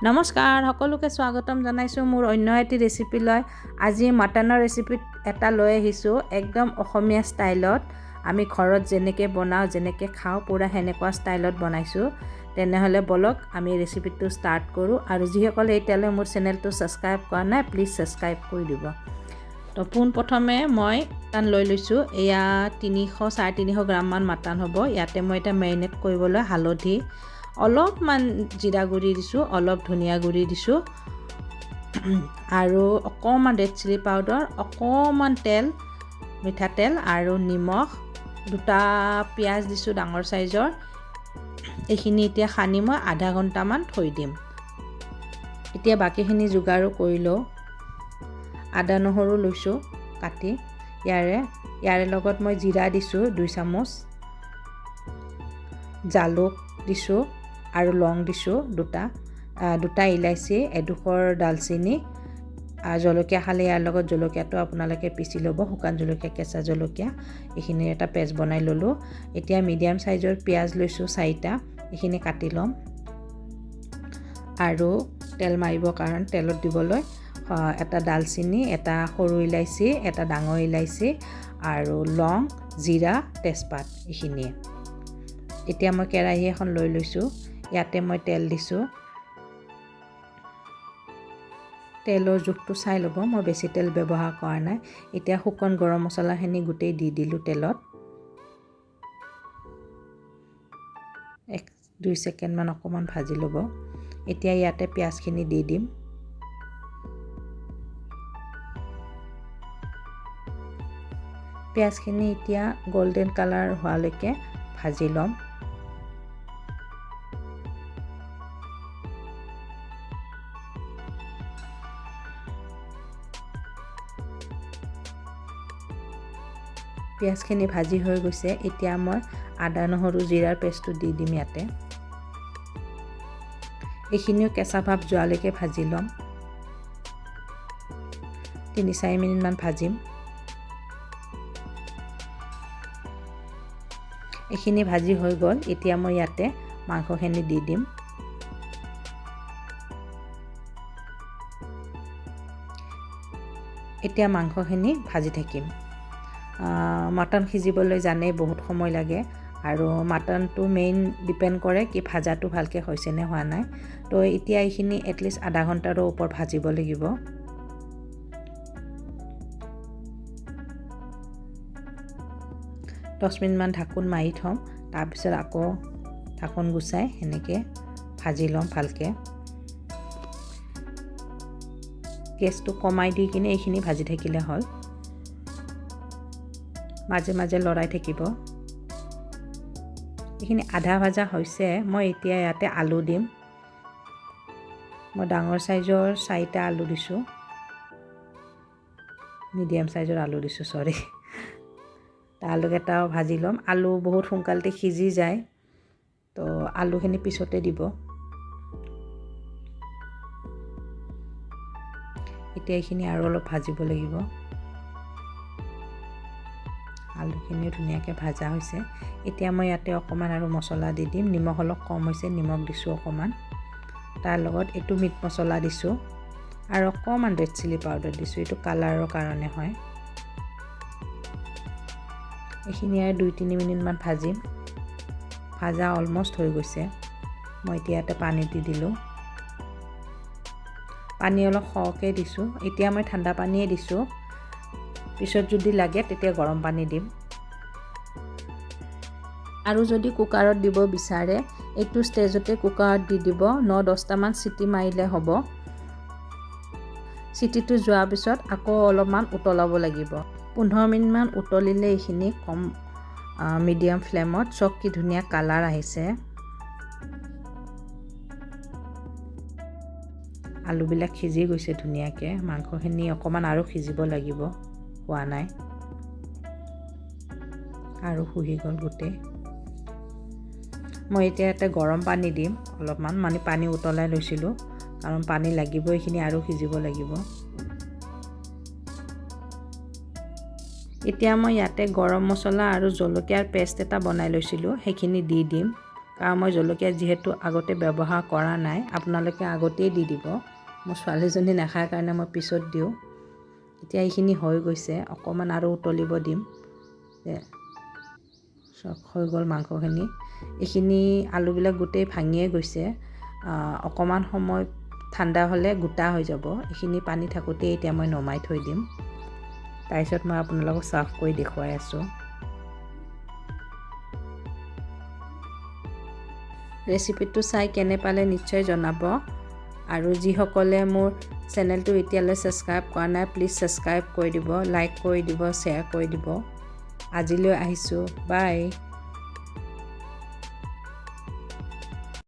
নমস্কাৰ সকলোকে স্বাগতম জনাইছোঁ মোৰ অন্য এটি ৰেচিপি লৈ আজি মাটনৰ ৰেচিপি এটা লৈ আহিছোঁ একদম অসমীয়া ষ্টাইলত আমি ঘৰত যেনেকৈ বনাওঁ যেনেকৈ খাওঁ পুৰা হেনেকুৱা ষ্টাইলত বনাইছোঁ তেনেহলে বলক আমি ৰেচিপিটো ষ্টাৰ্ট কৰোঁ আৰু যিসকলে এতিয়ালৈ মোৰ চেনেলটো সাবস্ক্ৰাইব কৰা নাই প্লিজ সাবস্ক্ৰাইব কৰি দিব তো পোন প্ৰথমে মই মাটন লৈ লৈছোঁ এয়া 300-350 গ্ৰাম মান মাটন হ'ব ইয়াতে মই এটা মেৰিনেট কৰিবলৈ হালধি অলপমান জিৰা গুড়ি দিছোঁ অলপ ধনিয়া গুড়ি দিছোঁ আৰু অকণমান ৰেড চিলি পাউডাৰ অকণমান তেল মিঠাতেল আৰু নিমখ দুটা পিয়াজ দিছোঁ ডাঙৰ সাইজৰ এইখিনি এতিয়া খানি মই আধা ঘণ্টামান থৈ দিম এতিয়া বাকিখিনি যোগাৰো কৰি লওঁ আদা নহৰু লৈছোঁ কাটি ইয়াৰে লগত মই জিৰা দিছোঁ 2 চামুচ জালুক দিছোঁ আৰু লং দিছোঁ দুটা ইলাইচি এডোখৰ ডালচিনি আৰু জলকীয়া খালে ইয়াৰ লগত জলকীয়াটো আপোনালোকে পিচি ল'ব শুকান জলকীয়া কেঁচা জলকীয়া এইখিনিৰ এটা পেষ্ট বনাই ল'লোঁ এতিয়া মিডিয়াম সাইজৰ পিয়াজ লৈছোঁ 4টা এইখিনি কাটি ল'ম আৰু তেল মাৰিবৰ কাৰণে তেলত দিবলৈ এটা ডালচিনি এটা সৰু ইলাইচি এটা ডাঙৰ ইলাইচি আৰু লং জিৰা তেজপাত এইখিনিয়ে এতিয়া মই কেৰাহী এখন লৈ লৈছোঁ ইয়াতে মই তেল দিছোঁ তেলৰ জোখটো চাই ল'ব মই বেছি তেল ব্যৱহাৰ কৰা নাই এতিয়া শুকান গৰম মছলাখিনি গোটেই দি দিলোঁ তেলত 1-2 ছেকেণ্ড মান অকমান ভাজি ল'ব এতিয়া ইয়াতে পিয়াজখিনি দি দিম পিয়াজখিনি এতিয়া গোল্ডেন কালাৰ হোৱালৈকে ভাজি ল'ম পিয়াজখিনি ভাজি হৈ গৈছে এতিয়া মই আদা নহৰু জিৰাৰ পেষ্টটো দি দিম ইয়াতে এইখিনিও কেঁচা ভাৱ যোৱালৈকে ভাজি ল'ম 3-4 মিনিট মান ভাজিম এইখিনি ভাজি হৈ গ'ল এতিয়া মই ইয়াতে মাংসখিনি দি দিম এতিয়া মাংসখিনি ভাজি থাকিম মাটন সিজিবলৈ জানে বহুত সময় লাগে আৰু মাটনটো মেইন ডিপেন্ড কৰে কি ভাজাটো ভালকে হৈছে নে হোৱা নাই তো এতিয়া এইখিনি এটলিষ্ট আধা ঘণ্টাৰ ওপৰ ভাজিব লাগিব 10 মিনিট মান ঢাকোন মাৰি থম তাৰ পিছত আকৌ ঢাকোন গুচাই হেনেকে ভাজি লম ভালকে গেছটো কমাই দি কিনে এইখিনি ভাজি থাকিলে হ'ল মাজে মাজে লৰাই থাকিব এইখিনি আধা ভাজা হৈছে মই এতিয়া ইয়াতে আলু দিম মই ডাঙৰ সাইজৰ 4টা আলু দিছোঁ মিডিয়াম সাইজৰ আলু দিছোঁ সৰি আলুকেইটাও ভাজি ল'ম আলু বহুত সোনকালতে সিজি যায় তো আলুখিনি পিছতে দিব এতিয়া এইখিনি আৰু অলপ ভাজিব লাগিব আলুখিনি ধুনীয়াকৈ ভাজা হৈছে এতিয়া মই ইয়াতে অকমান আৰু মছলা দি দিম নিমখ অলপ কম হৈছে নিমখ দিছোঁ অকমান তাৰ লগত এইটো মিট মছলা দিছোঁ আৰু অকমান ৰেড চিলি পাউডাৰ দিছোঁ এইটো কালাৰৰ কাৰণে হয় এইখিনি আৰু 2-3 মিনিট মান ভাজিম ভাজা অলমোষ্ট হৈ গৈছে মই এতিয়া ইয়াতে পানী দি দিলোঁ পানী অলপ সৰহকৈ দিছোঁ এতিয়া মই ঠাণ্ডা পানীয়ে দিছোঁ পিছত যদি লাগে তেতিয়া গৰম পানী দিম আৰু যদি কুকাৰত দিব বিচাৰে এইটো ষ্টেজতে কুকাৰত দি দিব 9-10টা মান সিটি মাৰিলে হ'ব সিটিটো যোৱাৰ পিছত আকৌ অলপমান উতলাব লাগিব 15 মিনিট মান উতলিলে এইখিনি কম মিডিয়াম ফ্লেমত চব কি ধুনীয়া কালাৰ আহিছে আলুবিলাক সিজি গৈছে ধুনীয়াকৈ মাংসখিনি অকমান আৰু সিজিব লাগিব হোৱা নাই আৰু শুহি গ'ল গোটেই মই এতিয়া এটা গৰম পানী দিম অলপমান মানে পানী উতলাই লৈছিলোঁ কাৰণ পানী লাগিব এইখিনি আৰু সিজিব লাগিব এতিয়া মই ইয়াতে গৰম মছলা আৰু জলকীয়াৰ পেষ্ট এটা বনাই লৈছিলোঁ সেইখিনি দি দিম কাৰণ মই জলকীয়া যিহেতু আগতে ব্যৱহাৰ কৰা নাই, আপোনালোকে আগতেই দি দিব। মোৰ ছোৱালীজনী নাখায় কাৰণে মই পিছত দিওঁ। এতিয়া এইখিনি হৈ গৈছে, অকণমান আৰু উতলিব দিম। চব হৈ গ'ল মাংসখিনি। এইখিনি আলুবিলাক গোটেই ভাঙিয়ে গৈছে। অকণমান সময় ঠাণ্ডা হ'লে গোটা হৈ যাব। এইখিনি পানী থাকোঁতেই এতিয়া মই নমাই থৈ দিম। তাৰপিছত মই আপোনালোকক চাৰ্ভ কৰি দেখুৱাই আছোঁ। ৰেচিপিটো চাই কেনে পালে নিশ্চয় জনাব। আৰু যিসকলে মোৰ চেনেলটো এতিয়ালৈ ছাবস্ক্ৰাইব কৰা নাই, প্লিজ ছাবস্ক্ৰাইব কৰি দিব, লাইক কৰি দিব, শ্বেয়াৰ কৰি দিব। আজিলৈ আহিছোঁ, বাই।